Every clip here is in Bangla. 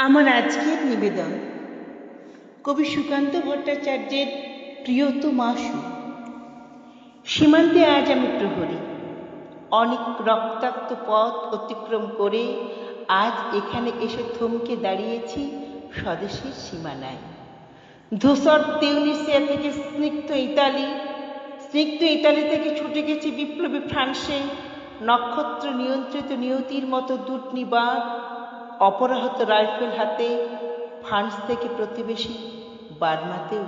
আমার আজকের নিবেদন কবি সুকান্ত ভট্টাচার্যের প্রিয়তম আশু। সীমান্তে আজ আমি প্রহরী, অনেক রক্তাক্ত পথ অতিক্রম করে আজ এখানে এসে থমকে দাঁড়িয়েছি স্বদেশের সীমানায়। ধূসর তিউনিসিয়া থেকে স্নিগ্ধ ইতালি থেকে ছুটে গেছি বিপ্লবী ফ্রান্সে, নক্ষত্র নিয়ন্ত্রিত নিয়তির মতো দুর্নিবার অপরাহত রাইফেল হাতে ফ্রান্স থেকে প্রতিবেশী বার্মাতেও।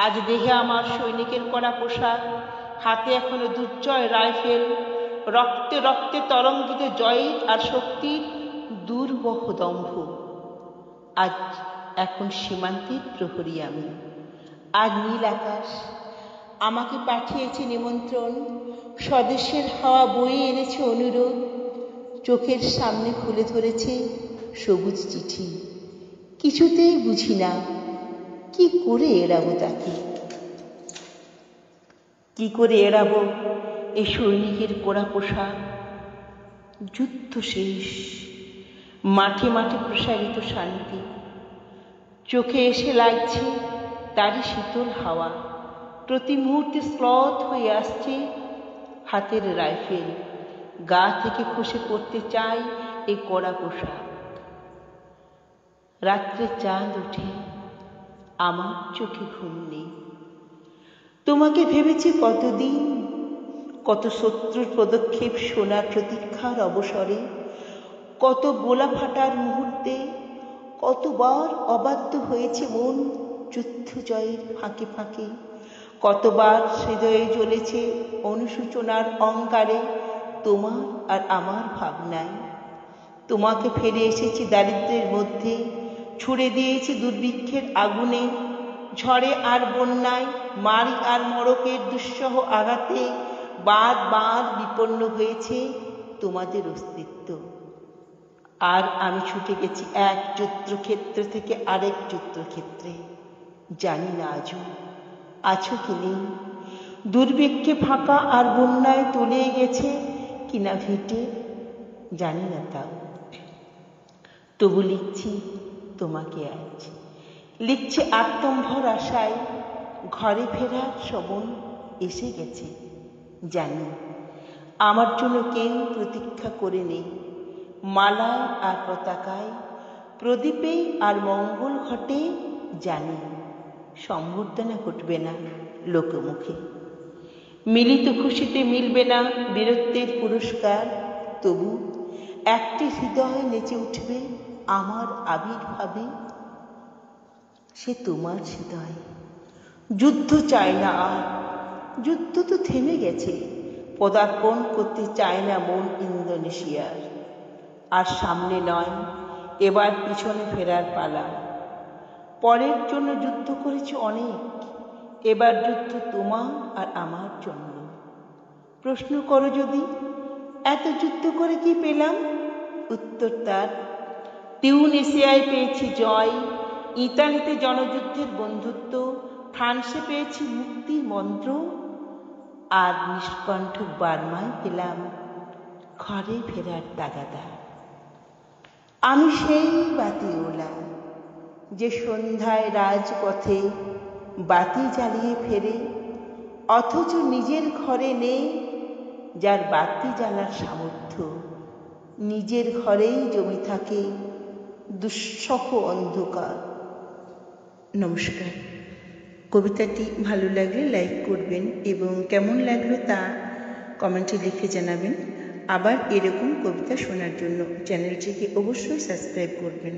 আজ দেহে আমার সৈনিকের করা পোশাক, হাতে এখনো দুর্জয় রাইফেল, রক্তে রক্তে তরঙ্গিত জয়ের আর শক্তির দুর্বহ দম্ভ। আজ এখন সীমান্তের প্রহরী আমি। আজ নীল আকাশ আমাকে পাঠিয়েছে নিমন্ত্রণ, স্বদেশের হাওয়া বয়ে এনেছে অনুরোধ, চোখের সামনে খুলে ধরেছে সবুজ চিঠি। কিছুতেই বুঝি না কি করে এড়াবো তাকে, কি করে এড়াবো এই সৈনিকের পোড়া পোশাক। যুদ্ধ শেষ, মাঠে মাঠে প্রসারিত শান্তি, চোখে এসে লাগছে তারই শীতল হাওয়া। প্রতি মুহূর্তে স্লথ হয়ে আসছে হাতের রাইফেল, গা থেকে খসে পড়তে চাই এই কড়া পোশাক। রাত্রে চাঁদ ওঠে, আমার চোখে ঘুম নেই। তোমাকে ভেবেছি কতদিন, কত শত্রুর পদক্ষেপ শোনার প্রতীক্ষার অবসরে, কত গোলা ফাটার মুহূর্তে, কতবার অবাধ্য হয়েছে মন যুদ্ধ জয়ের ফাঁকে ফাঁকে, কতবার হৃদয়ে জ্বলেছে অনুশোচনার অঙ্গারে তোমার আর আমার ভাবনায়। তোমাকে ফেলে এসেছি দারিদ্র্যের মধ্যে, ছুড়ে দিয়েছি দুর্ভিক্ষের আগুনে, ঝড়ে আর বন্যায়, মারি আর মড়কের দুঃসহ আঘাতে বার বার বিপন্ন হয়েছে তোমাদের অস্তিত্ব। আর আমি ছুটে গেছি এক যুদ্ধক্ষেত্র থেকে আরেক যুদ্ধক্ষেত্রে। জানি না আজও আছো কি নেই, দুর্ভিক্ষে ফাঁকা আর বন্যায় তলিয়ে গেছে কিনা ভিটে, জানি না তাও। তবু লিখছি তোমাকে আজ, লিখছে আত্মম্ভর আশায়। ঘরে ফেরার সময় এসে গেছে জানি, আমার জন্য কেউ প্রতীক্ষা করে নেই। মালায় আর পতাকায়, প্রদীপে আর মঙ্গল ঘটে জানি, সম্বর্ধনা ঘটবে না লোকমুখে, মিলিত খুশিতে মিলবে না বীরত্বের পুরস্কার। তবু একটি হৃদয় নেচে উঠবে আমার আবির্ভাবে, সে তোমার হৃদয়। যুদ্ধ চায় না আর, যুদ্ধ তো থেমে গেছে, পদার্পণ করতে চায় না মন ইন্দোনেশিয়ার। আর সামনে নয়, এবার পিছনে ফেরার পালা। পরের জন্য যুদ্ধ করেছে অনেক, এবার যুদ্ধ তোমার আর আমার জন্য। প্রশ্ন করো যদি এত যুদ্ধ করে কি পেলাম, উত্তর তার তিউনিসিয়ায় পেয়েছি জয়, ইতালিতে জনযুদ্ধের বন্ধুত্ব, ফ্রান্সে পেয়েছি মুক্তির মন্ত্র, আর নিষ্কণ্ঠ বার্মায় পেলাম ঘরে ফেরার তাগাদা। আমি সেই বাতিওলা যে সন্ধ্যায় রাজপথে বাতি জ্বালিয়ে ফেরে, অথচ নিজের ঘরে নেই যার বাতি জ্বালার সামর্থ্য। নিজের ঘরেই জমে থাকে দুঃসহ অন্ধকার। নমস্কার। কবিতাটি ভালো লাগলে লাইক করবেন এবং কেমন লাগলো তা কমেন্টে লিখে জানাবেন। আবার এরকম কবিতা শোনার জন্য চ্যানেলটিকে অবশ্যই সাবস্ক্রাইব করবেন।